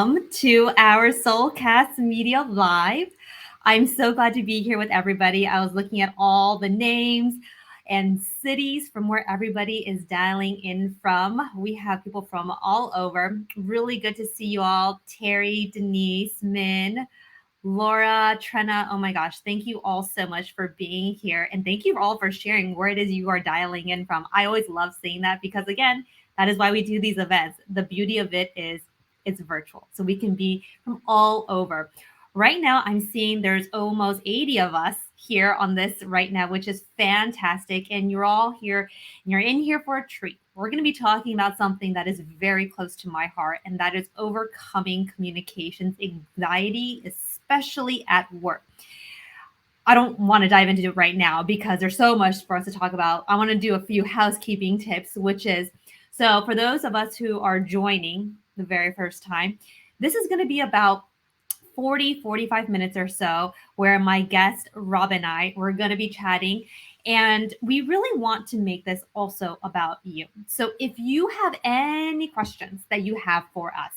To our Soulcast Media Live. I'm so glad to be here with everybody. I was looking at all the names and cities from where everybody is dialing in from. We have people from all over. Really good to see you all. Terry, Denise, Min, Laura, Trena. Oh my gosh, thank you all so much for being here. And thank you all for sharing where it is you are dialing in from. I always love seeing that because, again, that is why we do these events. The beauty of it is it's virtual. So we can be from all over. Right now, I'm seeing there's almost 80 of us here on this right now, which is fantastic. And you're all here, and you're in here for a treat. We're going to be talking about something that is very close to my heart, and that is overcoming communications anxiety, especially at work. I don't want to dive into it right now because there's so much for us to talk about. I want to do a few housekeeping tips, which is so for those of us who are joining the very first time, this is going to be about 45 minutes or so where my guest Rob and I we're going to be chatting, and we really want to make this also about you. So if you have any questions that you have for us,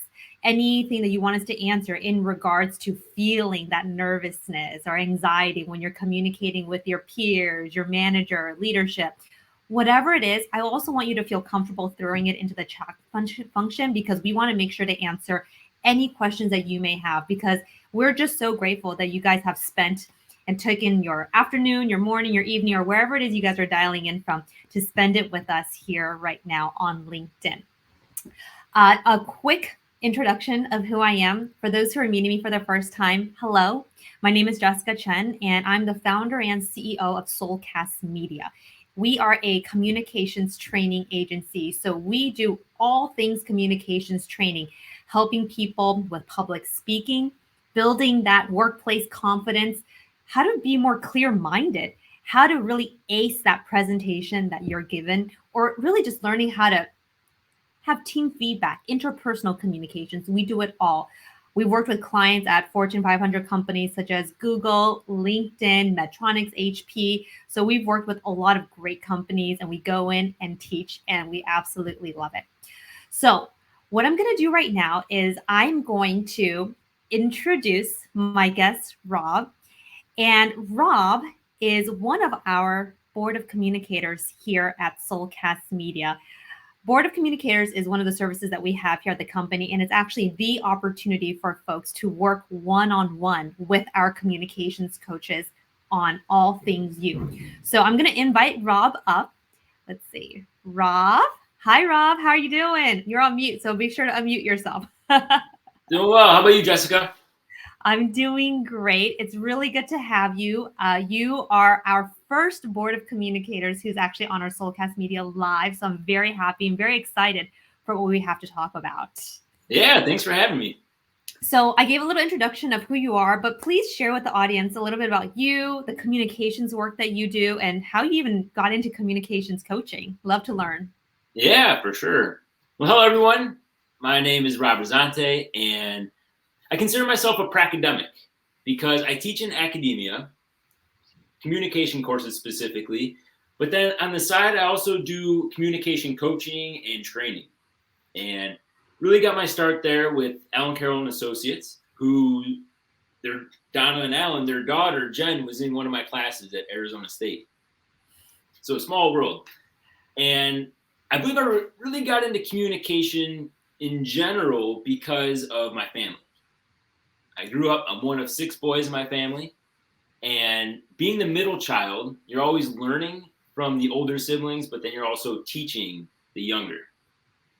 anything that you want us to answer in regards to feeling that nervousness or anxiety when you're communicating with your peers, your manager, leadership, whatever it is, I also want you to feel comfortable throwing it into the chat function because we want to make sure to answer any questions that you may have, because we're just so grateful that you guys have spent and taken your afternoon, your morning, your evening, or wherever it is you guys are dialing in from to spend it with us here right now on LinkedIn. A quick introduction of who I am. For those who are meeting me for the first time, hello. My name is Jessica Chen, and I'm the founder and CEO of Soulcast Media. We are a communications training agency. So we do all things communications training, helping people with public speaking, building that workplace confidence, how to be more clear-minded, how to really ace that presentation that you're given, or really just learning how to have team feedback, interpersonal communications. We do it all. We worked with clients at Fortune 500 companies such as Google, LinkedIn, Medtronic, HP. So we've worked with a lot of great companies, and we go in and teach, and we absolutely love it. So what I'm going to do right now is I'm going to introduce my guest, Rob. And Rob is one of our board of communicators here at Soulcast Media. Board of Communicators is one of the services that we have here at the company, and it's actually the opportunity for folks to work one-on-one with our communications coaches on all things you. So I'm going to invite Rob up. Let's see. Rob. Hi, Rob. How are you doing? You're on mute, so be sure to unmute yourself. Doing well. How about you, Jessica? I'm doing great. It's really good to have you. You are our first board of communicators who's actually on our Soulcast Media Live. So I'm very happy and very excited for what we have to talk about. Yeah, thanks for having me. So I gave a little introduction of who you are, but please share with the audience a little bit about you, the communications work that you do, and how you even got into communications coaching. Love to learn. Yeah, for sure. Well, hello, everyone. My name is Rob Razzante, and I consider myself a pracademic because I teach in academia, communication courses specifically, but then on the side, I also do communication coaching and training. And really got my start there with Alan Carroll and Associates, who Donna and Alan, their daughter, Jen, was in one of my classes at Arizona State. So a small world. And I believe I really got into communication in general because of my family. I grew up, I'm one of 6 boys in my family. And being the middle child, you're always learning from the older siblings, but then you're also teaching the younger.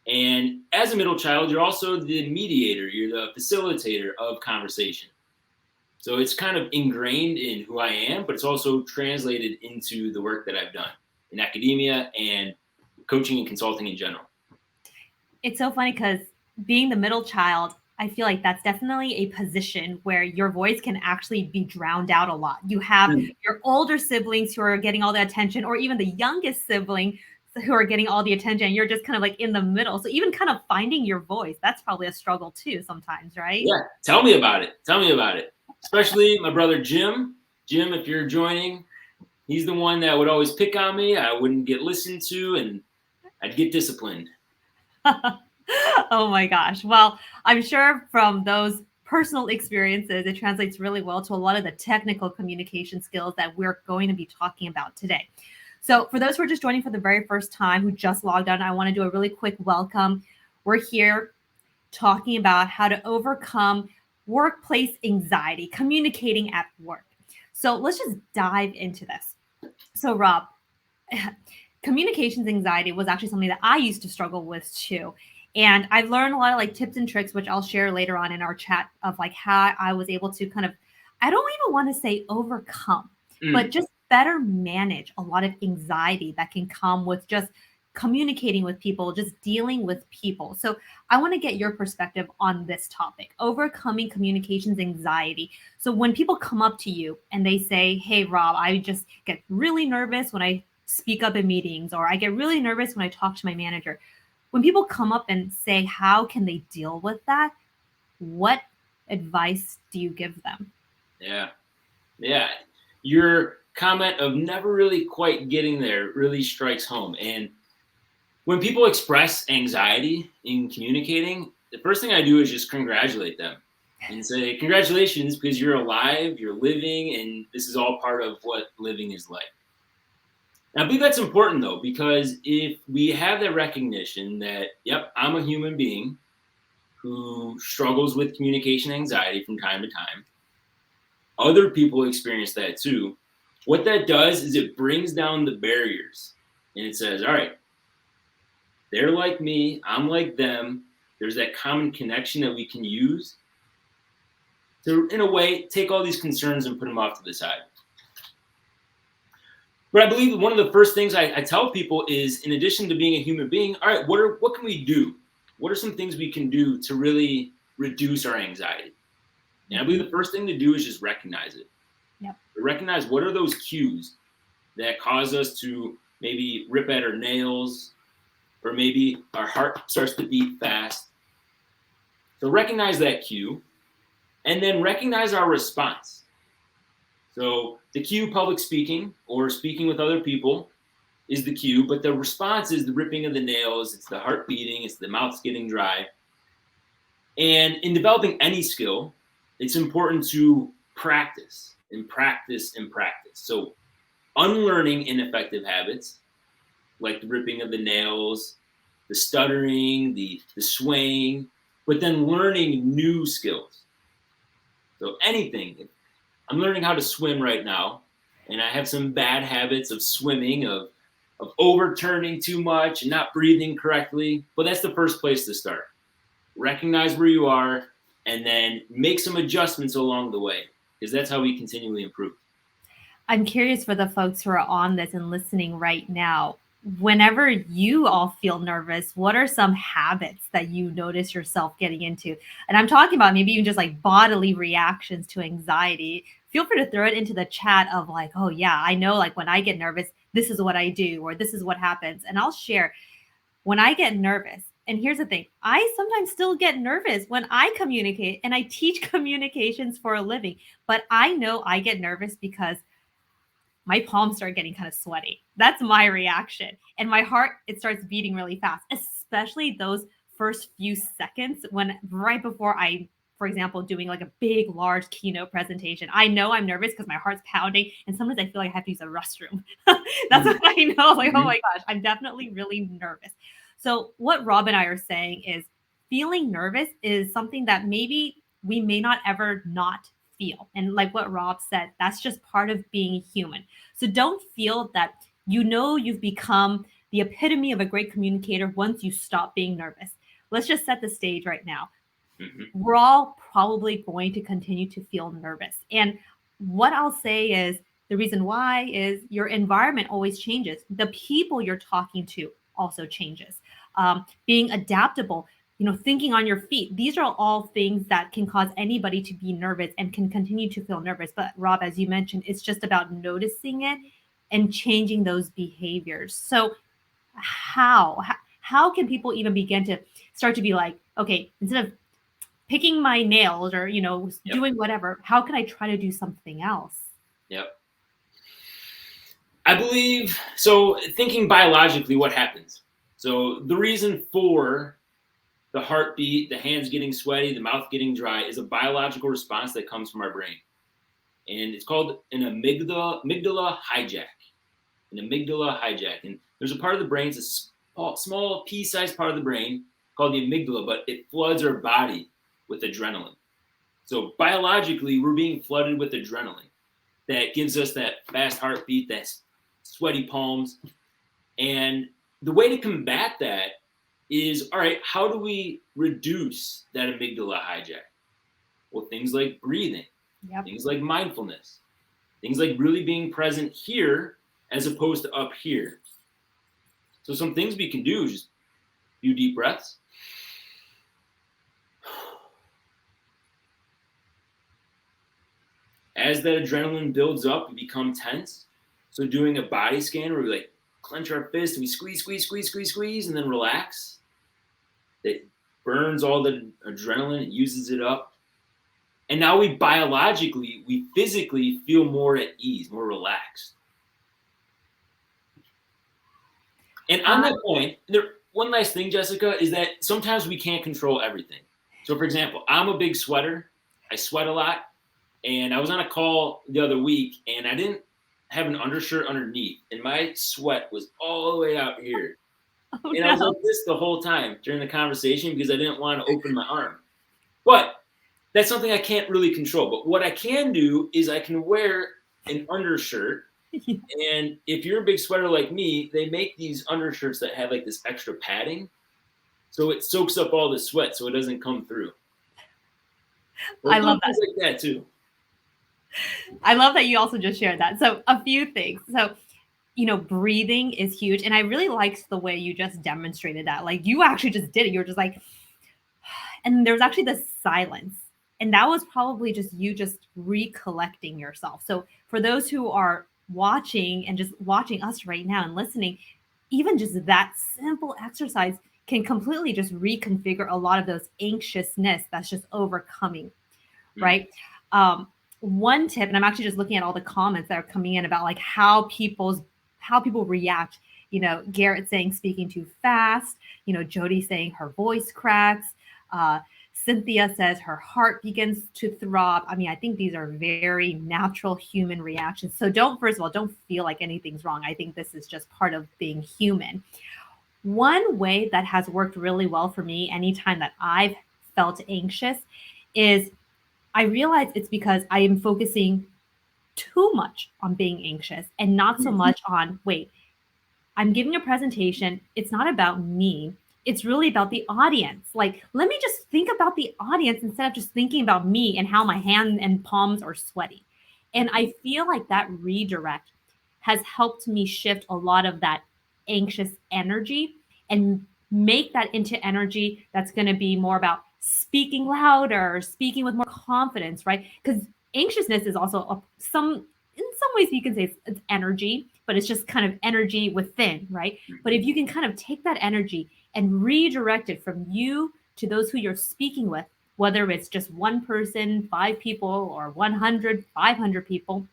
And as a middle child, you're also the mediator, you're the facilitator of conversation. So it's kind of ingrained in who I am, but it's also translated into the work that I've done in academia and coaching and consulting in general. It's so funny because being the middle child, I feel like that's definitely a position where your voice can actually be drowned out a lot. You have your older siblings who are getting all the attention, or even the youngest sibling who are getting all the attention. You're just kind of like in the middle. So even kind of finding your voice, that's probably a struggle too sometimes, right? Yeah, tell me about it. Tell me about it. Especially my brother Jim. Jim, if you're joining, he's the one that would always pick on me. I wouldn't get listened to, and I'd get disciplined. Oh my gosh. Well, I'm sure from those personal experiences, it translates really well to a lot of the technical communication skills that we're going to be talking about today. So, for those who are just joining for the very first time, who just logged on, I want to do a really quick welcome. We're here talking about how to overcome workplace anxiety, communicating at work. So, let's just dive into this. So, Rob, communications anxiety was actually something that I used to struggle with too. And I've learned a lot of like tips and tricks, which I'll share later on in our chat of like how I was able to kind of, I don't even want to say overcome, but just better manage a lot of anxiety that can come with just communicating with people, just dealing with people. So I want to get your perspective on this topic, overcoming communications anxiety. So when people come up to you and they say, "Hey Rob, I just get really nervous when I speak up in meetings, or I get really nervous when I talk to my manager." When people come up and say, how can they deal with that? What advice do you give them? Yeah. Yeah. Your comment of never really quite getting there really strikes home. And when people express anxiety in communicating, the first thing I do is just congratulate them and say, congratulations, because you're alive, you're living, and this is all part of what living is like. And I believe that's important though, because if we have that recognition that, yep, I'm a human being who struggles with communication anxiety from time to time, other people experience that too. What that does is it brings down the barriers and it says, all right, they're like me, I'm like them. There's that common connection that we can use to, in a way, take all these concerns and put them off to the side. But I believe one of the first things I tell people is, in addition to being a human being, all right, what can we do? What are some things we can do to really reduce our anxiety? And I believe the first thing to do is just recognize it. Yep. Recognize what are those cues that cause us to maybe rip at our nails, or maybe our heart starts to beat fast. So recognize that cue, and then recognize our response. So the cue, public speaking or speaking with other people, is the cue, but the response is the ripping of the nails, it's the heart beating, it's the mouth getting dry. And in developing any skill, it's important to practice and practice and practice. So unlearning ineffective habits like the ripping of the nails, the stuttering, the swaying, but then learning new skills. So anything. I'm learning how to swim right now, and I have some bad habits of swimming, of overturning too much and not breathing correctly. But that's the first place to start. Recognize where you are, and then make some adjustments along the way, because that's how we continually improve. I'm curious for the folks who are on this and listening right now. Whenever you all feel nervous, what are some habits that you notice yourself getting into? And I'm talking about maybe even just like bodily reactions to anxiety. Feel free to throw it into the chat of like, oh, yeah, I know like when I get nervous, this is what I do, or this is what happens. And I'll share when I get nervous. And here's the thing, I sometimes still get nervous when I communicate, and I teach communications for a living. But I know I get nervous because my palms start getting kind of sweaty. That's my reaction. And my heart, it starts beating really fast, especially those first few seconds when right before I, for example, doing like a big, large keynote presentation. I know I'm nervous because my heart's pounding. And sometimes I feel like I have to use a restroom. That's what I know. Like, oh my gosh, I'm definitely really nervous. So, what Rob and I are saying is feeling nervous is something that maybe we may not ever not feel. And like what Rob said, that's just part of being human. So don't feel that you know you've become the epitome of a great communicator once you stop being nervous. Let's just set the stage right now. We're all probably going to continue to feel nervous. And what I'll say is the reason why is your environment always changes. The people you're talking to also changes. Being adaptable, thinking on your feet. These are all things that can cause anybody to be nervous and can continue to feel nervous. But Rob, as you mentioned, it's just about noticing it and changing those behaviors. So how can people even begin to start to be like, okay, instead of picking my nails or doing whatever, how can I try to do something else? Yep. I believe so. Thinking biologically, what happens? So the reason for the heartbeat, the hands getting sweaty, the mouth getting dry is a biological response that comes from our brain. And it's called an amygdala hijack. An amygdala hijack. And there's a part of the brain, it's a small pea-sized part of the brain called the amygdala, but it floods our body with adrenaline. So biologically, we're being flooded with adrenaline that gives us that fast heartbeat, that sweaty palms. And the way to combat that is, all right, how do we reduce that amygdala hijack? Well, things like breathing, things like mindfulness, things like really being present here as opposed to up here. So some things we can do is just a few deep breaths. As that adrenaline builds up, we become tense. So doing a body scan where we like clench our fist and we squeeze, and then relax. That burns all the adrenaline, it uses it up. And now we physically feel more at ease, more relaxed. And on that point, one nice thing, Jessica, is that sometimes we can't control everything. So for example, I'm a big sweater. I sweat a lot. And I was on a call the other week, and I didn't have an undershirt underneath, and my sweat was all the way out here. I was like this the whole time during the conversation because I didn't want to open my arm. But that's something I can't really control. But what I can do is I can wear an undershirt. And if you're a big sweater like me, they make these undershirts that have like this extra padding. So it soaks up all the sweat so it doesn't come through. I love that. Like that too. I love that you also just shared that. So a few things. So, breathing is huge. And I really liked the way you just demonstrated that. Like you actually just did it. You were just like, and there was actually this silence. And that was probably just you just recollecting yourself. So for those who are watching and just watching us right now and listening, even just that simple exercise can completely just reconfigure a lot of those anxiousness that's just overcoming, right? One tip, and I'm actually just looking at all the comments that are coming in about like how people react. Garrett saying speaking too fast. Jody saying her voice cracks. Cynthia says her heart begins to throb. I mean, I think these are very natural human reactions. So first of all, don't feel like anything's wrong. I think this is just part of being human. One way that has worked really well for me anytime that I've felt anxious is I realize it's because I am focusing too much on being anxious and not so much on, wait, I'm giving a presentation. It's not about me. It's really about the audience. Like, let me just think about the audience instead of just thinking about me and how my hands and palms are sweaty. And I feel like that redirect has helped me shift a lot of that anxious energy and make that into energy that's going to be more about speaking louder, speaking with more confidence, right? Because anxiousness is also in some ways you can say it's energy, but it's just kind of energy within, right? But if you can kind of take that energy and redirect it from you to those who you're speaking with, whether it's just one person, 5 people, or 100, 500 people,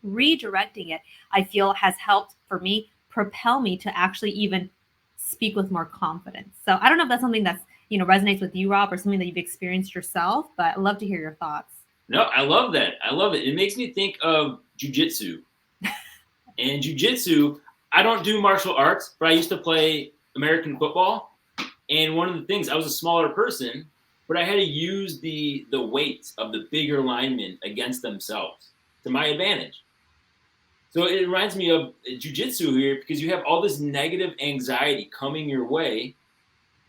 redirecting it, I feel has helped for me propel me to actually even speak with more confidence. So I don't know if that's something that's resonates with you, Rob, or something that you've experienced yourself, but I'd love to hear your thoughts. No, I love that. I love it. It makes me think of jujitsu. And jujitsu, I don't do martial arts, but I used to play American football. And one of the things, I was a smaller person, but I had to use the weight of the bigger linemen against themselves to my advantage. So it reminds me of jujitsu here because you have all this negative anxiety coming your way.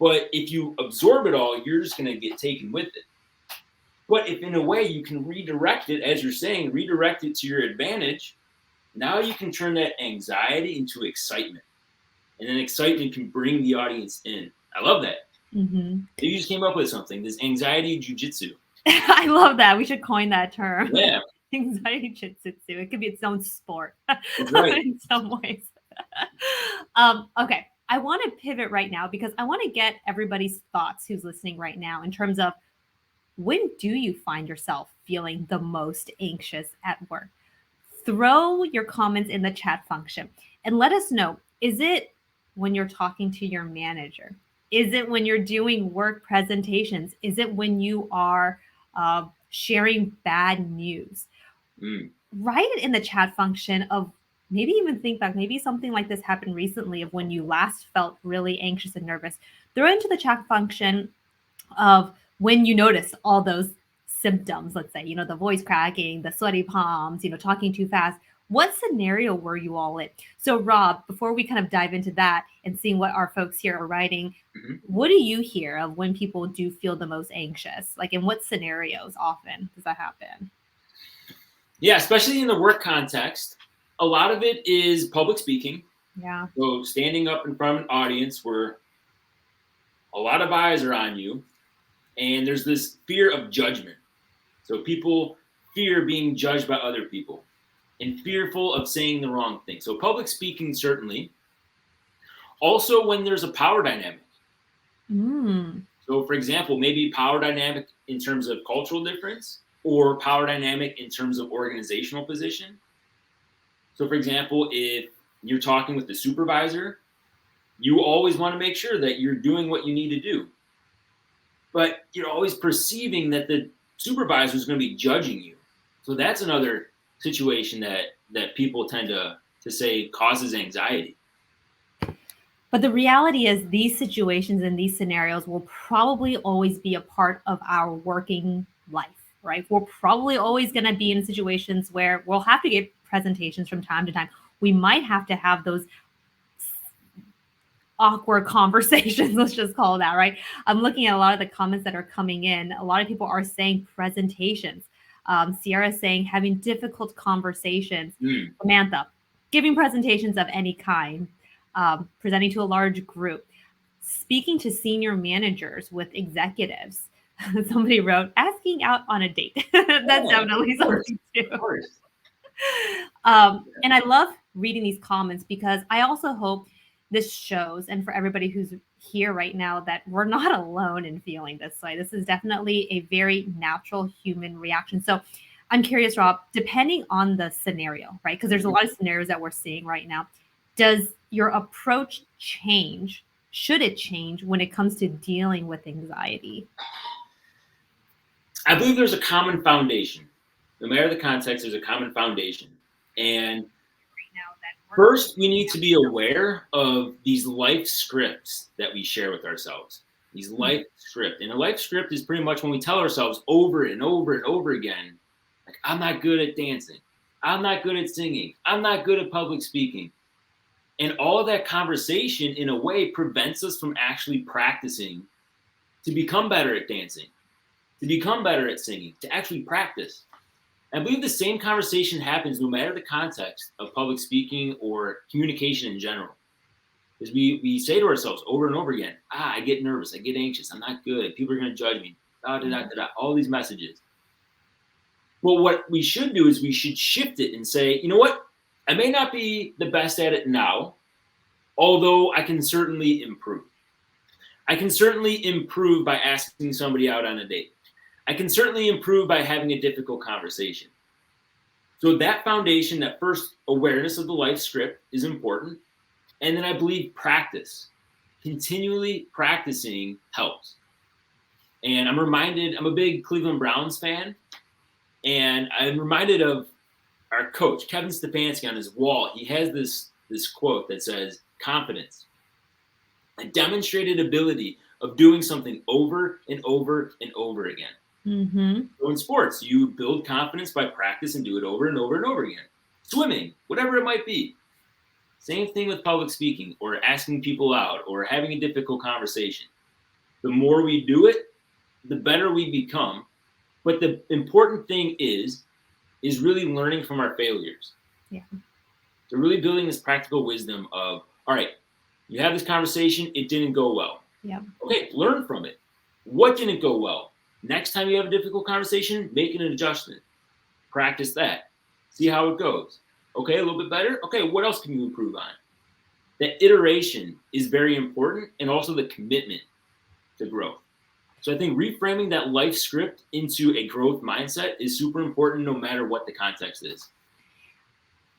But if you absorb it all, you're just going to get taken with it. But if in a way you can redirect it, as you're saying, redirect it to your advantage, now you can turn that anxiety into excitement. And then excitement can bring the audience in. I love that. Mm-hmm. You just came up with something, this anxiety jujitsu. I love that. We should coin that term. Yeah. Anxiety jujitsu. It could be its own sport. That's right. In some ways. Okay. I want to pivot right now because I want to get everybody's thoughts who's listening right now in terms of when do you find yourself feeling the most anxious at work? Throw your comments in the chat function and let us know. Is it when you're talking to your manager? Is it when you're doing work presentations? Is it when you are sharing bad news? Write it in the chat function of maybe even think back, maybe something like this happened recently of when you last felt really anxious and nervous. Throw into the chat function of when you notice all those symptoms, let's say, the voice cracking, the sweaty palms, talking too fast. What scenario were you all in? So, Rob, before we kind of dive into that and seeing what our folks here are writing, what do you hear of when people do feel the most anxious? Like, in what scenarios often does that happen? Yeah, especially in the work context, a lot of it is public speaking. Yeah. So standing up in front of an audience where a lot of eyes are on you, and there's this fear of judgment. So people fear being judged by other people and fearful of saying the wrong thing. So public speaking, certainly. Also, when there's a power dynamic. So, for example, maybe power dynamic in terms of cultural difference or power dynamic in terms of organizational position. So, for example, if you're talking with the supervisor, you always want to make sure that you're doing what you need to do. But you're always perceiving that the supervisor is going to be judging you. So that's another situation that people tend to say causes anxiety. But the reality is these situations and these scenarios will probably always be a part of our working life, right? We're probably always going to be in situations where we'll have to give presentations from time to time. We might have to have those awkward conversations, let's just call it that, right? I'm looking at a lot of the comments that are coming in. A lot of people are saying presentations. Sierra saying having difficult conversations. Samantha, giving presentations of any kind. Presenting to a large group, speaking to senior managers with executives. Somebody wrote, asking out on a date. That's definitely something too. Of course. And I love reading these comments because I also hope this shows, and for everybody who's here right now, that we're not alone in feeling this way. This is definitely a very natural human reaction. So I'm curious, Rob, depending on the scenario, right? Because there's a lot of scenarios that we're seeing right now. Does your approach change? Should it change when it comes to dealing with anxiety? I believe there's a common foundation. No matter the context, there's a common foundation. And first, we need to be aware of these life scripts that we share with ourselves. These life scripts. And a life script is pretty much when we tell ourselves over and over and over again, like, I'm not good at dancing. I'm not good at singing. I'm not good at public speaking. And all of that conversation, in a way, prevents us from actually practicing to become better at dancing, to become better at singing, to actually practice. I believe the same conversation happens no matter the context of public speaking or communication in general. Because we say to ourselves over and over again, I get nervous, I get anxious, I'm not good, people are going to judge me, all these messages. Well, what we should do is we should shift it and say, you know what? I may not be the best at it now, although I can certainly improve. I can certainly improve by asking somebody out on a date. I can certainly improve by having a difficult conversation. So that foundation, that first awareness of the life script is important. And then I believe practice, continually practicing helps. And I'm a big Cleveland Browns fan, and I'm reminded of our coach, Kevin Stefanski, on his wall. He has this quote that says, confidence, a demonstrated ability of doing something over and over and over again. So in sports, you build confidence by practice and do it over and over and over again. Swimming, whatever it might be. Same thing with public speaking or asking people out or having a difficult conversation. The more we do it, the better we become. But the important thing is really learning from our failures. Yeah. So really building this practical wisdom of, all right, you have this conversation, it didn't go well. Yeah. Okay, learn from it. What didn't go well? Next time you have a difficult conversation, make an adjustment. Practice that. See how it goes. Okay, a little bit better? Okay, what else can you improve on? That iteration is very important, and also the commitment to growth. So I think reframing that life script into a growth mindset is super important no matter what the context is.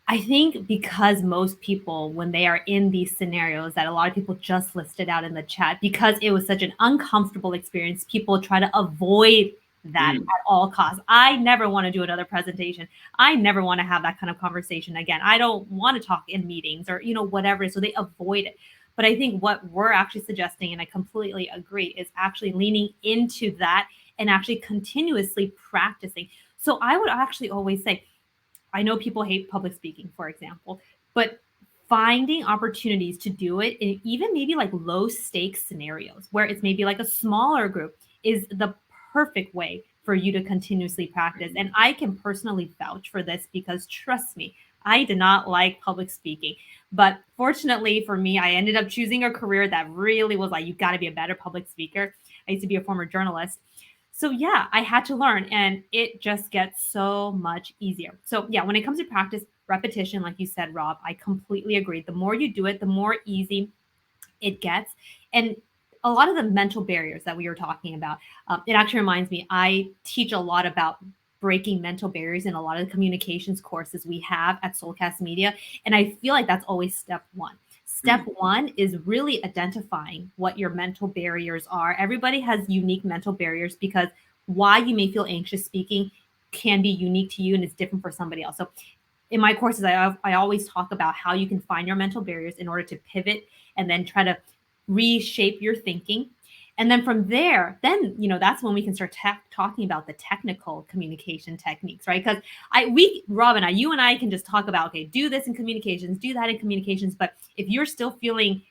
I think because most people, when they are in these scenarios that a lot of people just listed out in the chat, because it was such an uncomfortable experience, people try to avoid that Mm, at all costs. I never want to do another presentation. I never want to have that kind of conversation again. I don't want to talk in meetings or, whatever. So they avoid it. But I think what we're actually suggesting, and I completely agree, is actually leaning into that and actually continuously practicing. So I would actually always say, I know people hate public speaking, for example, but finding opportunities to do it in even maybe like low stakes scenarios where it's maybe like a smaller group is the perfect way for you to continuously practice. And I can personally vouch for this because trust me, I did not like public speaking. But fortunately for me, I ended up choosing a career that really was like, you got to be a better public speaker. I used to be a former journalist. So yeah, I had to learn and it just gets so much easier. So yeah, when it comes to practice, repetition, like you said, Rob, I completely agree. The more you do it, the more easy it gets. And a lot of the mental barriers that we were talking about, it actually reminds me, I teach a lot about breaking mental barriers in a lot of the communications courses we have at Soulcast Media. And I feel like that's always step one. Step mm, one is really identifying what your mental barriers are. Everybody has unique mental barriers because why you may feel anxious speaking can be unique to you and it's different for somebody else. So in my courses, I always talk about how you can find your mental barriers in order to pivot and then try to reshape your thinking. And then from there, then that's when we can start talking about the technical communication techniques, right? Because Rob and I, you and I can just talk about, okay, do this in communications, do that in communications. But if you're still feeling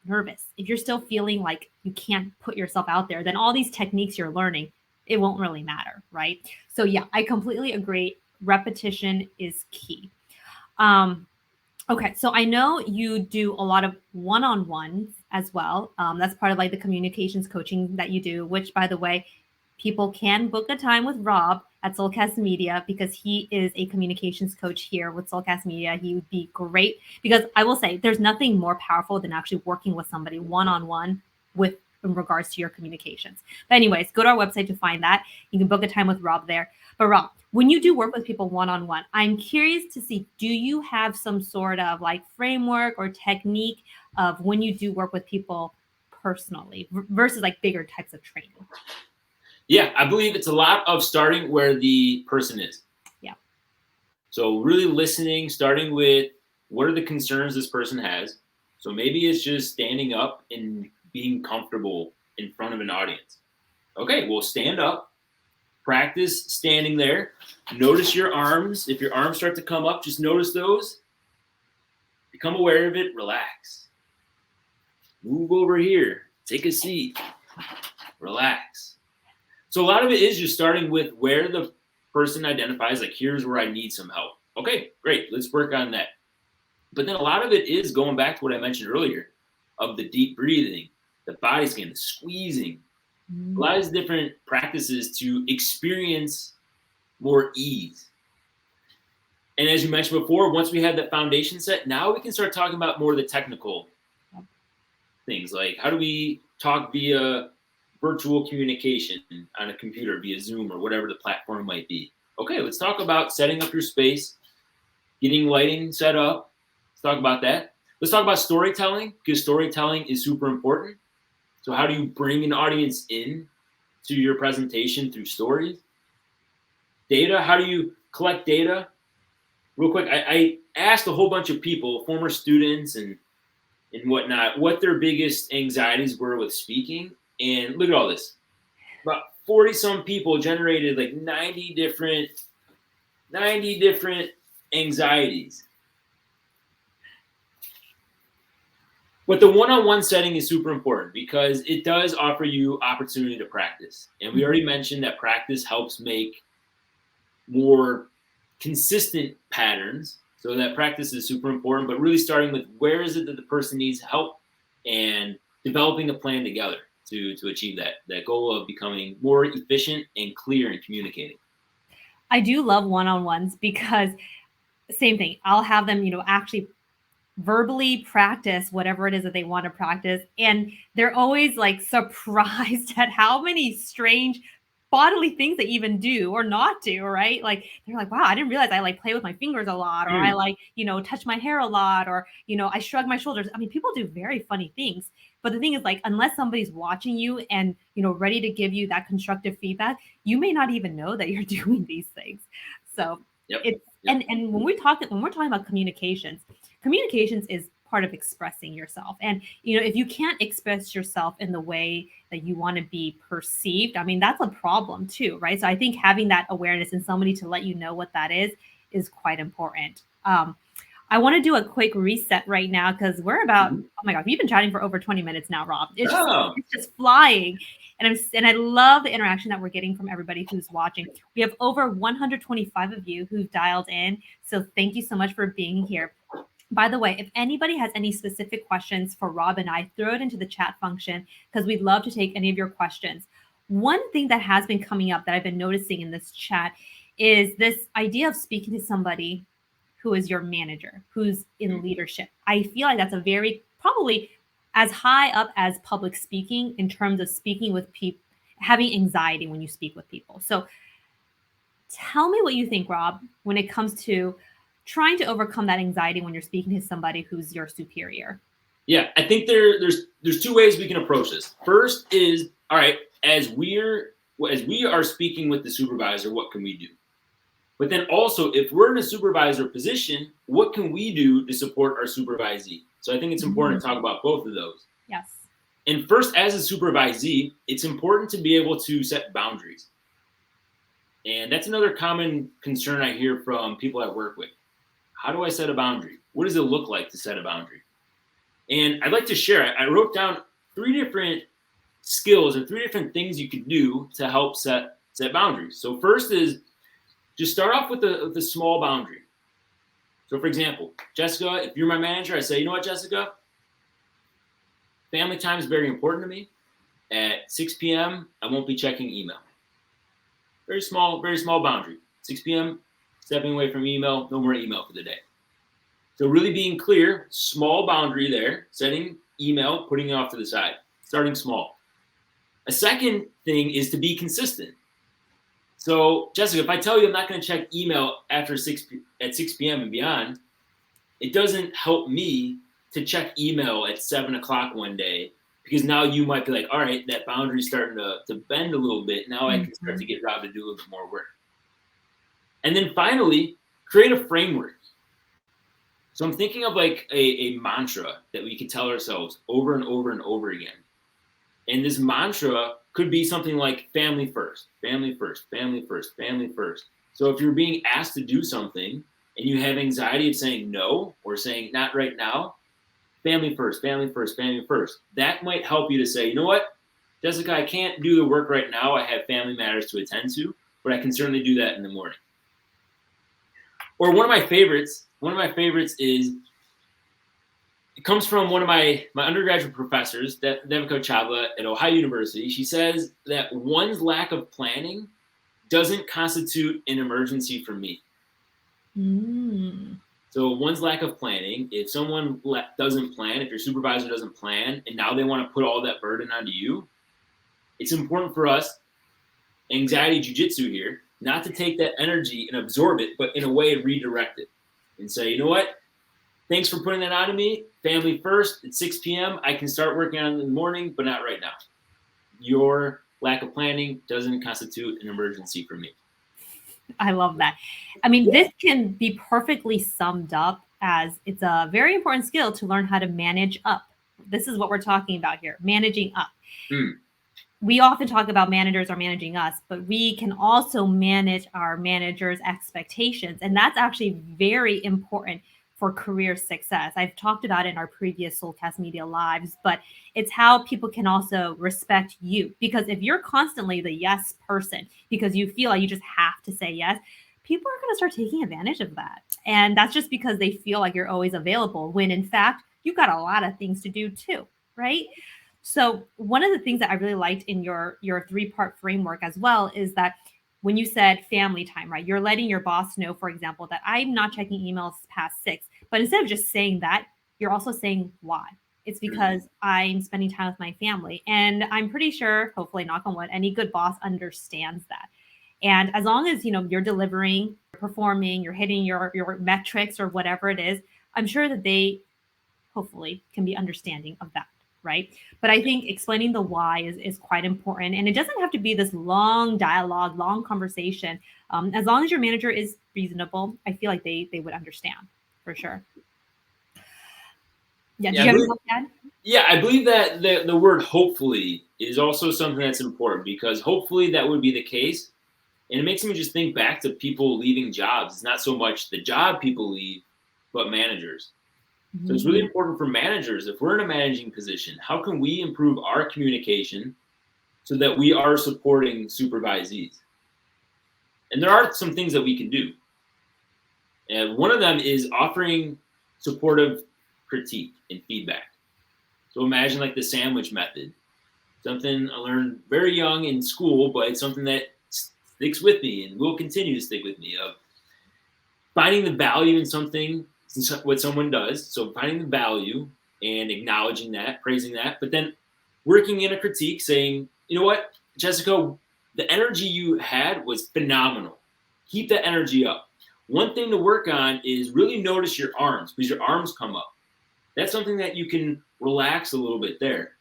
nervous, if you're still feeling like you can't put yourself out there, then all these techniques you're learning, it won't really matter, right? So yeah, I completely agree. Repetition is key. Um, okay, so I know you do a lot of one-on-ones as well. That's part of like the communications coaching that you do, which by the way, people can book a time with Rob at Soulcast Media because he is a communications coach here with Soulcast Media. He would be great because I will say there's nothing more powerful than actually working with somebody one-on-one with in regards to your communications. But anyways, go to our website to find that. You can book a time with Rob there. But Rob, when you do work with people one-on-one, I'm curious to see, do you have some sort of like framework or technique of when you do work with people personally versus like bigger types of training? yeah, I believe it's a lot of starting where the person is. Yeah. So really listening, starting with what are the concerns this person has. So maybe it's just standing up and being comfortable in front of an audience. Okay, well, stand up, practice standing there. Notice your arms. If your arms start to come up, just notice those. Become aware of it, relax. Move over here, take a seat, relax. So a lot of it is just starting with where the person identifies, like, here's where I need some help. Okay, great, let's work on that. But then a lot of it is going back to what I mentioned earlier of the deep breathing, the body scan, the squeezing, a lot of different practices to experience more ease. And as you mentioned before, once we have that foundation set, now we can start talking about more of the technical things, like how do we talk via virtual communication on a computer, via Zoom or whatever the platform might be. Okay, let's talk about setting up your space, getting lighting set up. Let's talk about that. Let's talk about storytelling, because storytelling is super important. So how do you bring an audience in to your presentation through stories? Data, how do you collect data? Real quick, I asked a whole bunch of people, former students and whatnot, what their biggest anxieties were with speaking. And look at all this. About 40 some people generated like 90 different anxieties. But the one-on-one setting is super important because it does offer you opportunity to practice. And we already mentioned that practice helps make more consistent patterns. So that practice is super important, but really starting with where is it that the person needs help and developing a plan together to achieve that goal of becoming more efficient and clear in communicating. I do love one-on-ones because same thing. I'll have them, actually verbally practice whatever it is that they want to practice. And they're always like surprised at how many strange bodily things they even do or not do, right? Like they're like, wow, I didn't realize I like play with my fingers a lot, or I like, touch my hair a lot, or, I shrug my shoulders. I mean, people do very funny things. But the thing is, like, unless somebody's watching you and, ready to give you that constructive feedback, you may not even know that you're doing these things. So it's, and when we're talking about communications is part of expressing yourself. And, if you can't express yourself in the way that you want to be perceived, I mean, that's a problem too, right? So I think having that awareness and somebody to let you know what that is quite important. I want to do a quick reset right now because we're about, oh my God, we've been chatting for over 20 minutes now, Rob. It's just flying. And I love the interaction that we're getting from everybody who's watching. We have over 125 of you who've dialed in. So thank you so much for being here. By the way, if anybody has any specific questions for Rob and I, throw it into the chat function because we'd love to take any of your questions. One thing that has been coming up that I've been noticing in this chat is this idea of speaking to somebody who is your manager, who's in leadership. I feel like that's a very, probably as high up as public speaking in terms of speaking with people, having anxiety when you speak with people. So tell me what you think, Rob, when it comes to trying to overcome that anxiety when you're speaking to somebody who's your superior. Yeah, I think there's two ways we can approach this. First is, all right, as we are speaking with the supervisor, what can we do? But then also, if we're in a supervisor position, what can we do to support our supervisee? So I think it's important to talk about both of those. Yes. And first, as a supervisee, it's important to be able to set boundaries. And that's another common concern I hear from people I work with. How do I set a boundary? What does it look like to set a boundary? And I'd like to share, I wrote down 3 different skills or 3 different things you could do to help set boundaries. So first is just start off with a small boundary. So for example, Jessica, if you're my manager, I say, you know what, Jessica? Family time is very important to me. At 6 p.m., I won't be checking email. Very small boundary. 6 p.m., stepping away from email, no more email for the day. So really being clear, small boundary there, setting email, putting it off to the side, starting small. A second thing is to be consistent. So Jessica, if I tell you I'm not going to check email after 6 p.m. and beyond, it doesn't help me to check email at 7 o'clock one day, because now you might be like, all right, that boundary's starting to bend a little bit. Now I can start to get Rob to do a little bit more work. And then finally, create a framework. So I'm thinking of like a mantra that we could tell ourselves over and over and over again. And this mantra could be something like family first, family first, family first, family first. So if you're being asked to do something and you have anxiety of saying no or saying not right now, family first, family first, family first. That might help you to say, you know what, Jessica, I can't do the work right now. I have family matters to attend to, but I can certainly do that in the morning. Or one of my favorites is, it comes from one of my undergraduate professors, Devika Chawla at Ohio University. She says that one's lack of planning doesn't constitute an emergency for me. So one's lack of planning, if someone doesn't plan, if your supervisor doesn't plan, and now they want to put all that burden onto you, it's important for us, anxiety jujitsu here, not to take that energy and absorb it, but in a way redirect it and say, you know what? Thanks for putting that on me. Family first at 6 p.m. I can start working on it in the morning, but not right now. Your lack of planning doesn't constitute an emergency for me. I love that. I mean, this can be perfectly summed up as it's a very important skill to learn how to manage up. This is what we're talking about here, managing up. We often talk about managers are managing us, but we can also manage our managers' expectations. And that's actually very important for career success. I've talked about it in our previous Soulcast Media lives, but it's how people can also respect you. Because if you're constantly the yes person, because you feel like you just have to say yes, people are going to start taking advantage of that. And that's just because they feel like you're always available, when in fact, you've got a lot of things to do too, right? So one of the things that I really liked in your 3-part framework as well is that when you said family time, right? You're letting your boss know, for example, that I'm not checking emails past 6. But instead of just saying that, you're also saying why. It's because I'm spending time with my family. And I'm pretty sure, hopefully, knock on wood, any good boss understands that. And as long as you're delivering, performing, you're hitting your metrics or whatever it is, I'm sure that they hopefully can be understanding of that, right? But I think explaining the why is quite important. And it doesn't have to be this long dialogue, long conversation. As long as your manager is reasonable, I feel like they would understand for sure. Yeah, do you have anything to add? Yeah, I believe that the word hopefully is also something that's important, because hopefully that would be the case. And it makes me just think back to people leaving jobs. It's not so much the job people leave, but managers. So it's really important for managers. If we're in a managing position, how can we improve our communication so that we are supporting supervisees? And there are some things that we can do. And one of them is offering supportive critique and feedback. So imagine like the sandwich method, something I learned very young in school, but it's something that sticks with me and will continue to stick with me, of finding the value in something, what someone does. So finding the value and acknowledging that, praising that, but then working in a critique saying, you know what, Jessica, the energy you had was phenomenal. Keep that energy up. One thing to work on is really notice your arms, because your arms come up. That's something that you can relax a little bit there.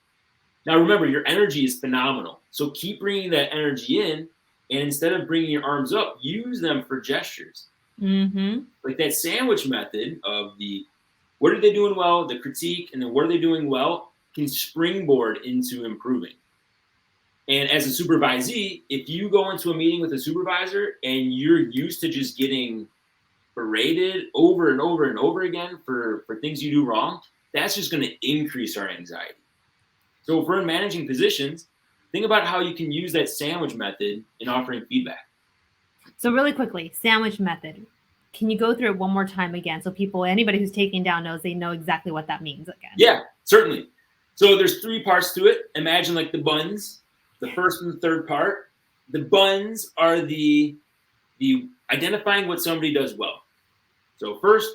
Now, remember, your energy is phenomenal. So keep bringing that energy in. And instead of bringing your arms up, use them for gestures. Like that sandwich method of the what are they doing well, the critique, and then what are they doing well can springboard into improving. And as a supervisee, if you go into a meeting with a supervisor and you're used to just getting berated over and over and over again for things you do wrong, that's just going to increase our anxiety. So if we're in managing positions, think about how you can use that sandwich method in offering feedback. So really quickly, sandwich method. Can you go through it one more time again so people, anybody who's taking down notes, they know exactly what that means again? Yeah, certainly. So there's 3 parts to it. Imagine like the buns, the first and the third part. The buns are the identifying what somebody does well. So first,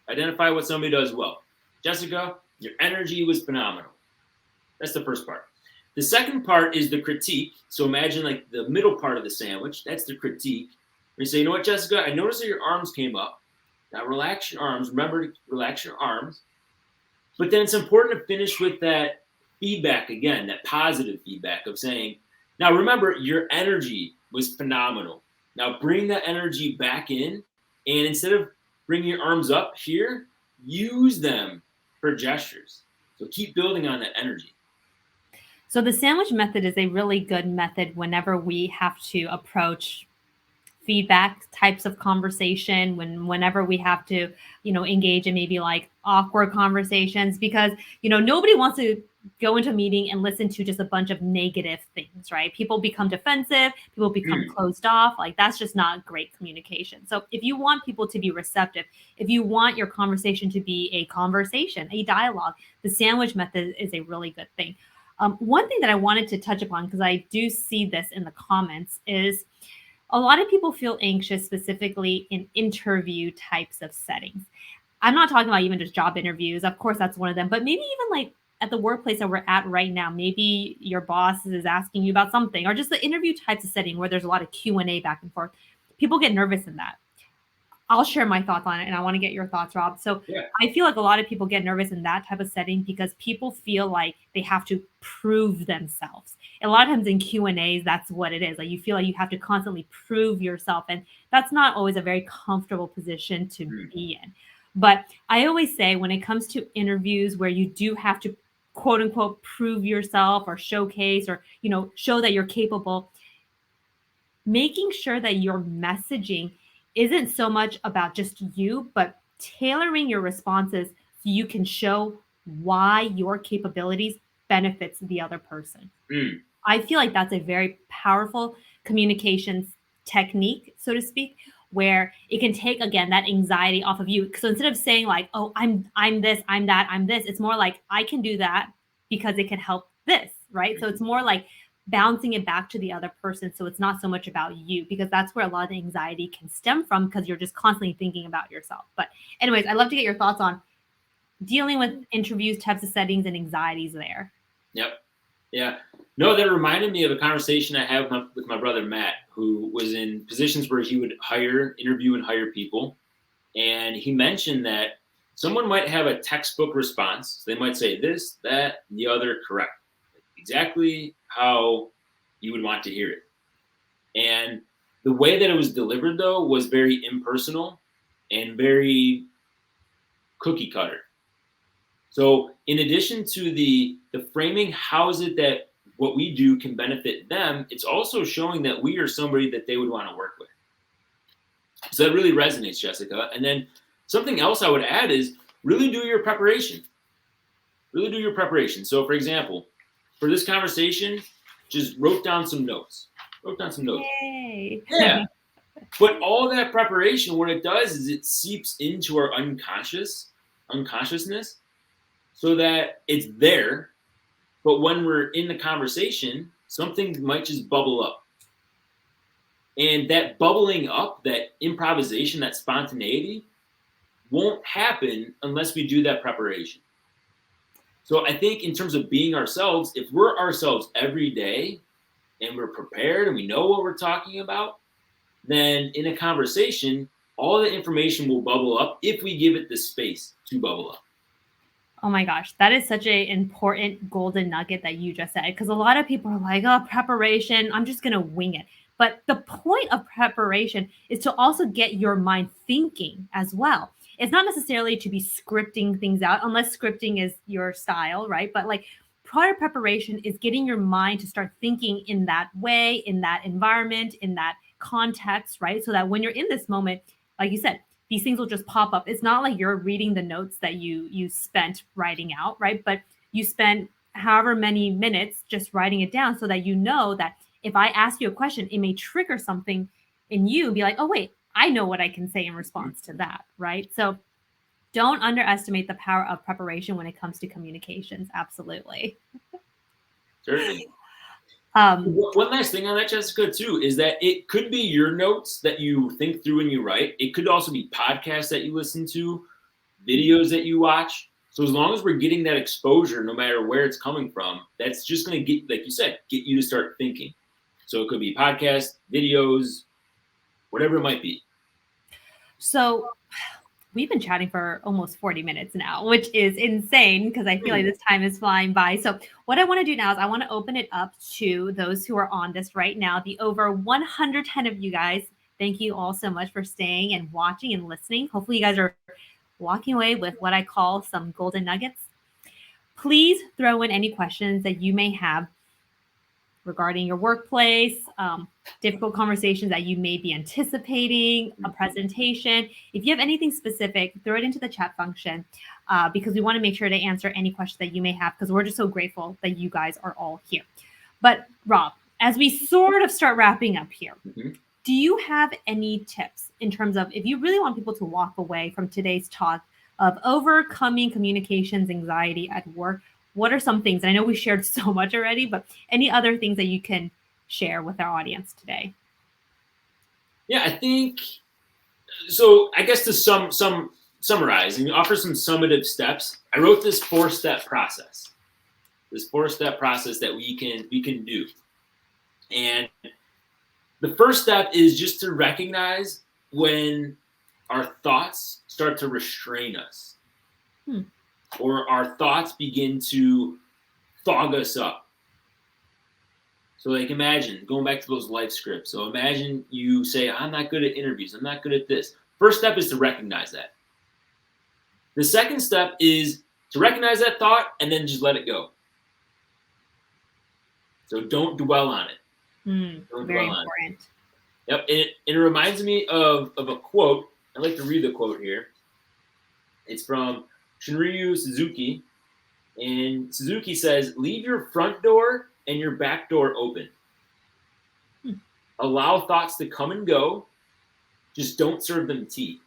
identify what somebody does well. Jessica, your energy was phenomenal. That's the first part. The second part is the critique. So imagine like the middle part of the sandwich. That's the critique. Where you say, you know what, Jessica, I noticed that your arms came up. Now relax your arms. Remember to relax your arms. But then it's important to finish with that feedback again, that positive feedback of saying, now remember, your energy was phenomenal. Now bring that energy back in. And instead of bringing your arms up here, use them for gestures. So keep building on that energy. So the sandwich method is a really good method whenever we have to approach feedback types of conversation, whenever we have to, engage in maybe like awkward conversations, because, nobody wants to go into a meeting and listen to just a bunch of negative things, right? People become defensive, people become closed off. Like that's just not great communication. So if you want people to be receptive, if you want your conversation to be a conversation, a dialogue, the sandwich method is a really good thing. One thing that I wanted to touch upon, because I do see this in the comments, is a lot of people feel anxious, specifically in interview types of settings. I'm not talking about even just job interviews. Of course, that's one of them. But maybe even like at the workplace that we're at right now, maybe your boss is asking you about something, or just the interview types of setting where there's a lot of Q&A back and forth. People get nervous in that. I'll share my thoughts on it, and I want to get your thoughts, Rob. So yeah. I feel like a lot of people get nervous in that type of setting because people feel like they have to prove themselves. And a lot of times in Q&As, that's what it is. Like you feel like you have to constantly prove yourself, and that's not always a very comfortable position to be in. But I always say when it comes to interviews where you do have to quote unquote prove yourself or showcase or, show that you're capable, making sure that your messaging isn't so much about just you, but tailoring your responses so you can show why your capabilities benefits the other person. I feel like that's a very powerful communications technique, so to speak, where it can take, again, that anxiety off of you. So instead of saying like, oh, I'm this, I'm that, I'm this, it's more like I can do that because it can help this, right? So it's more like bouncing it back to the other person. So it's not so much about you, because that's where a lot of the anxiety can stem from, because you're just constantly thinking about yourself. But anyways, I'd love to get your thoughts on dealing with interviews, types of settings, and anxieties there. Yep. Yeah. No, that reminded me of a conversation I had with my brother Matt, who was in positions where he would interview and hire people. And he mentioned that someone might have a textbook response. So they might say this, that, and the other correct. Exactly how you would want to hear it. And the way that it was delivered, though, was very impersonal and very cookie cutter. So in addition to the framing, how is it that what we do can benefit them, it's also showing that we are somebody that they would want to work with. So that really resonates, Jessica. And then something else I would add is really do your preparation. Really do your preparation. So for example, for this conversation, just wrote down some notes. Yay. Yeah. But all that preparation, what it does is it seeps into our unconsciousness, so that it's there. But when we're in the conversation, something might just bubble up. And that bubbling up, that improvisation, that spontaneity won't happen unless we do that preparation. So I think in terms of being ourselves, if we're ourselves every day and we're prepared and we know what we're talking about, then in a conversation, all the information will bubble up if we give it the space to bubble up. Oh my gosh, that is such an important golden nugget that you just said, because a lot of people are like, oh, preparation, I'm just going to wing it. But the point of preparation is to also get your mind thinking as well. It's not necessarily to be scripting things out, unless scripting is your style, right? But like prior preparation is getting your mind to start thinking in that way, in that environment, in that context, right? So that when you're in this moment, like you said, these things will just pop up. It's not like you're reading the notes that you spent writing out, right? But you spend however many minutes just writing it down so that you know that if I ask you a question, it may trigger something in you and be like, oh, wait, I know what I can say in response to that, right? So don't underestimate the power of preparation when it comes to communications. Absolutely. Certainly. One last thing on that, Jessica, too, is that it could be your notes that you think through and you write. It could also be podcasts that you listen to, videos that you watch. So as long as we're getting that exposure, no matter where it's coming from, that's just going to get, like you said, get you to start thinking. So it could be podcasts, videos, whatever it might be. So we've been chatting for almost 40 minutes now, which is insane because I feel like this time is flying by. So what I want to do now is I want to open it up to those who are on this right now, the over 110 of you guys. Thank you all so much for staying and watching and listening. Hopefully you guys are walking away with what I call some golden nuggets. Please throw in any questions that you may have regarding your workplace, difficult conversations that you may be anticipating, a presentation. If you have anything specific, throw it into the chat function because we want to make sure to answer any questions that you may have because we're just so grateful that you guys are all here. But Rob, as we sort of start wrapping up here, do you have any tips in terms of if you really want people to walk away from today's talk of overcoming communications anxiety at work? What are some things? And I know we shared so much already, but any other things that you can share with our audience today? Yeah, I think so. I guess to summarize and offer some summative steps, I wrote this 4-step process. This 4-step process that we can do. And the first step is just to recognize when our thoughts start to restrain us. Or our thoughts begin to fog us up. So like imagine, going back to those life scripts. So imagine you say, I'm not good at interviews. I'm not good at this. First step is to recognize that. The second step is to recognize that thought and then just let it go. So don't dwell on it. Very important. Yep, it reminds me of a quote. I'd like to read the quote here. It's from Shunryu Suzuki, and Suzuki says, leave your front door and your back door open. Allow thoughts to come and go. Just don't serve them tea.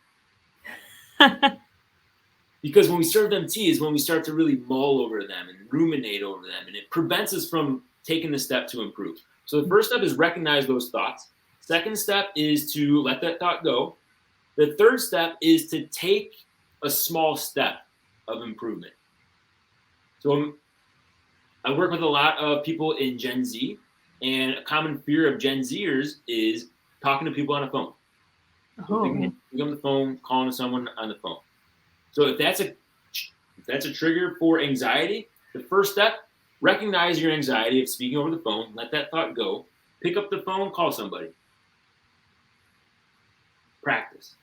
Because when we serve them tea is when we start to really mull over them and ruminate over them, and it prevents us from taking the step to improve. So the first step is recognize those thoughts. Second step is to let that thought go. The third step is to take a small step of improvement. So I work with a lot of people in Gen Z, and a common fear of Gen Zers is talking to people on a phone. So picking up the phone, calling to someone on the phone. So if that's a trigger for anxiety, the first step, recognize your anxiety of speaking over the phone, let that thought go, pick up the phone, call somebody. Practice.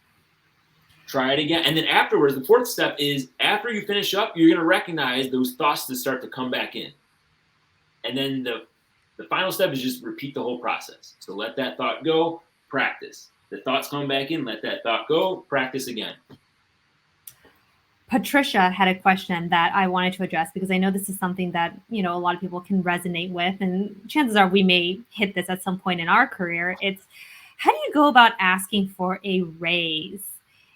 Try it again. And then afterwards, the fourth step is after you finish up, you're going to recognize those thoughts to start to come back in. And then the final step is just repeat the whole process. So let that thought go, practice. The thoughts come back in, let that thought go, practice again. Patricia had a question that I wanted to address because I know this is something that, a lot of people can resonate with, and chances are we may hit this at some point in our career. It's, how do you go about asking for a raise?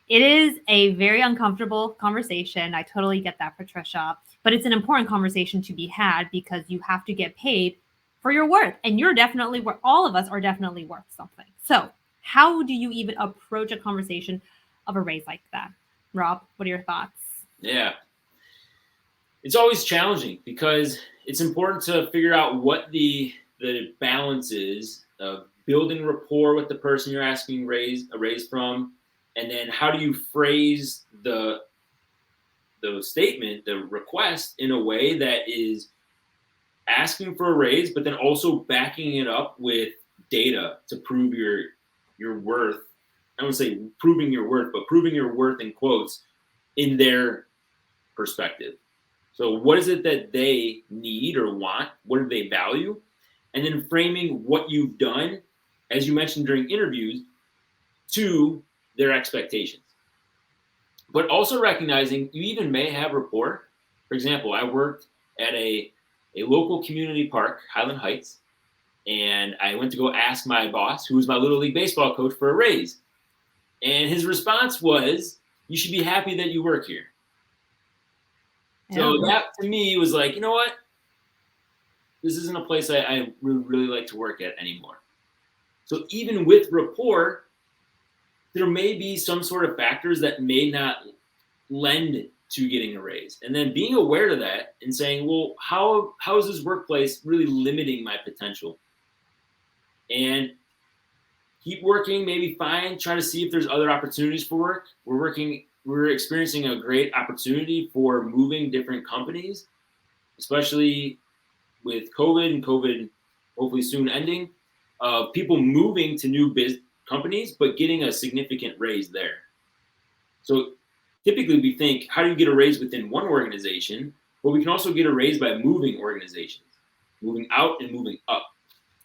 It is a very uncomfortable conversation. I totally get that, Patricia, but it's an important conversation to be had because you have to get paid for your worth, and you're definitely worth, all of us are definitely worth something. So how do you even approach a conversation of a raise like that? Rob, what are your thoughts? Yeah. It's always challenging because it's important to figure out what the balance is of building rapport with the person you're asking a raise from, and then how do you phrase the statement, the request, in a way that is asking for a raise, but then also backing it up with data to prove your worth. I don't say proving your worth, but proving your worth in quotes in their perspective. So what is it that they need or want? What do they value? And then framing what you've done, as you mentioned during interviews, to their expectations. But also recognizing you even may have rapport. For example, I worked at a local community park, Highland Heights, and I went to go ask my boss, who was my Little League baseball coach, for a raise. And his response was, "You should be happy that you work here." So that to me was like, you know what? This isn't a place I would really like to work at anymore. So even with rapport, there may be some sort of factors that may not lend to getting a raise. And then being aware of that and saying, well, how is this workplace really limiting my potential? And keep working, maybe try to see if there's other opportunities for work. We're experiencing a great opportunity for moving different companies, especially with COVID and COVID hopefully soon ending, people moving to new companies, but getting a significant raise there. So typically we think, how do you get a raise within one organization? But we can also get a raise by moving organizations, moving out and moving up.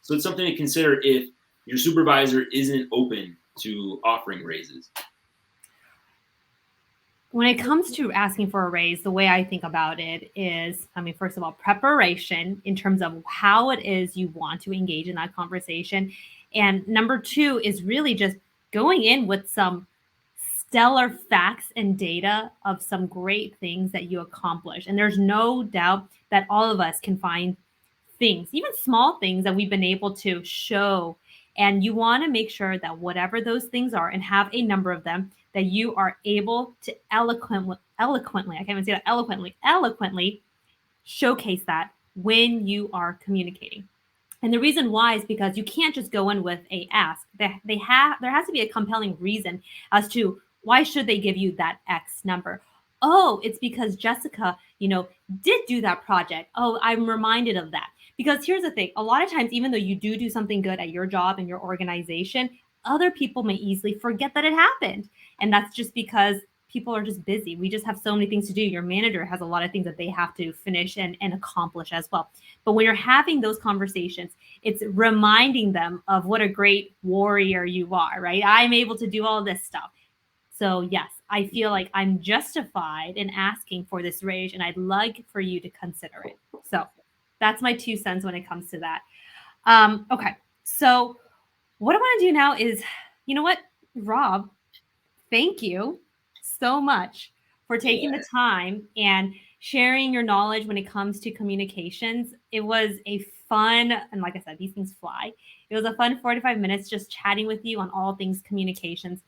So it's something to consider if your supervisor isn't open to offering raises. When it comes to asking for a raise, the way I think about it is, first of all, preparation in terms of how it is you want to engage in that conversation. And number two is really just going in with some stellar facts and data of some great things that you accomplish. And there's no doubt that all of us can find things, even small things that we've been able to show. And you want to make sure that whatever those things are, and have a number of them, that you are able to eloquently, I can't even say that, eloquently showcase that when you are communicating. And the reason why is because you can't just go in with a ask. There has to be a compelling reason as to why should they give you that X number. Oh, it's because Jessica, did do that project. Oh, I'm reminded of that. Because here's the thing, a lot of times, even though you do something good at your job and your organization, other people may easily forget that it happened. And that's just because people are just busy. We just have so many things to do. Your manager has a lot of things that they have to finish and accomplish as well. But when you're having those conversations, it's reminding them of what a great warrior you are, right? I'm able to do all this stuff. So yes, I feel like I'm justified in asking for this raise, and I'd like for you to consider it. So that's my 2 cents when it comes to that. Okay, so what I want to do now is, you know what, Rob, thank you so much for taking the time and sharing your knowledge when it comes to communications. It was a fun, and like I said, these things fly. It was a fun 45 minutes just chatting with you on all things communications.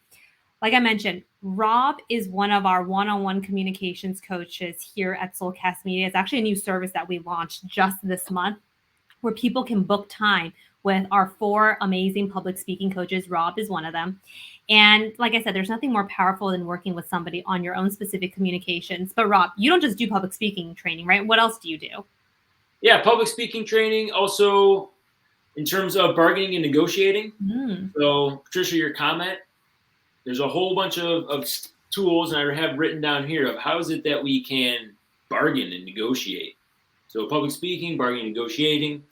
Like I mentioned, Rob is one of our one-on-one communications coaches here at Soulcast Media. It's actually a new service that we launched just this month where people can book time with our 4 amazing public speaking coaches. Rob is one of them. And like I said, there's nothing more powerful than working with somebody on your own specific communications. But Rob, you don't just do public speaking training, right? What else do you do? Yeah, public speaking training. Also, in terms of bargaining and negotiating. Mm. So, Patricia, your comment, there's a whole bunch of tools, and I have written down here of how is it that we can bargain and negotiate. So, public speaking, bargaining, negotiating,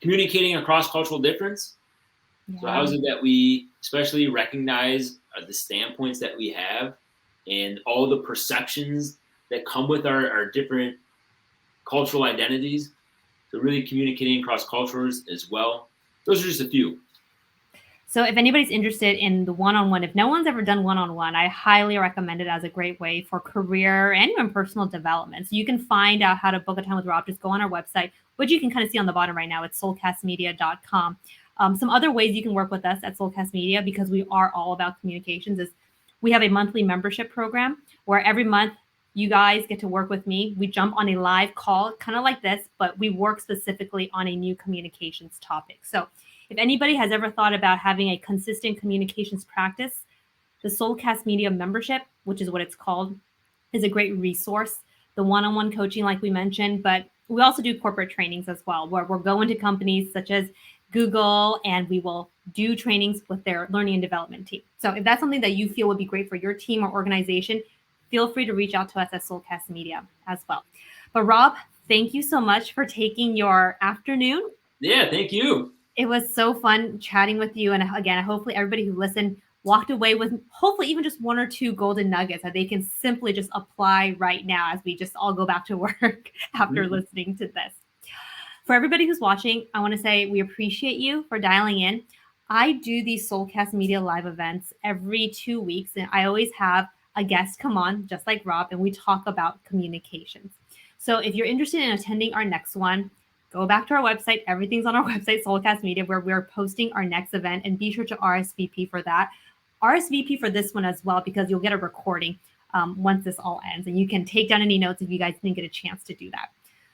communicating a cross-cultural difference. So, how Yeah. is it that we especially recognize the standpoints that we have and all the perceptions that come with our different cultural identities? So, really communicating across cultures as well. Those are just a few. So if anybody's interested in the one-on-one, if no one's ever done one-on-one, I highly recommend it as a great way for career and even personal development. So you can find out how to book a time with Rob. Just go on our website, which you can kind of see on the bottom right now. It's soulcastmedia.com. Some other ways you can work with us at Soulcast Media, because we are all about communications, is we have a monthly membership program where every month you guys get to work with me. We jump on a live call, kind of like this, but we work specifically on a new communications topic. So if anybody has ever thought about having a consistent communications practice, the Soulcast Media membership, which is what it's called, is a great resource. The one-on-one coaching, like we mentioned, but we also do corporate trainings as well, where we're going to companies such as Google and we will do trainings with their learning and development team. So if that's something that you feel would be great for your team or organization, feel free to reach out to us at Soulcast Media as well. But Rob, thank you so much for taking your afternoon. Yeah, thank you. It was so fun chatting with you. And again, hopefully everybody who listened walked away with hopefully even just 1 or 2 golden nuggets that they can simply just apply right now as we just all go back to work after listening to this. For everybody who's watching, I want to say we appreciate you for dialing in. I do these Soulcast Media live events every 2 weeks, and I always have a guest come on, just like Rob, and we talk about communications. So if you're interested in attending our next one, go back to our website. Everything's on our website, Soulcast Media, where we're posting our next event, and be sure to RSVP for that. RSVP for this one as well, because you'll get a recording once this all ends, and you can take down any notes if you guys didn't get a chance to do that.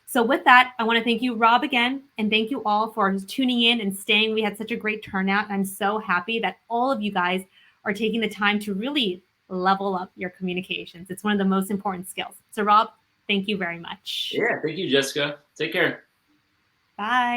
So with that, I want to thank you, Rob, again, and thank you all for tuning in and staying. We had such a great turnout. I'm so happy that all of you guys are taking the time to really level up your communications. It's one of the most important skills. So Rob, thank you very much. Yeah, thank you, Jessica. Take care. Bye.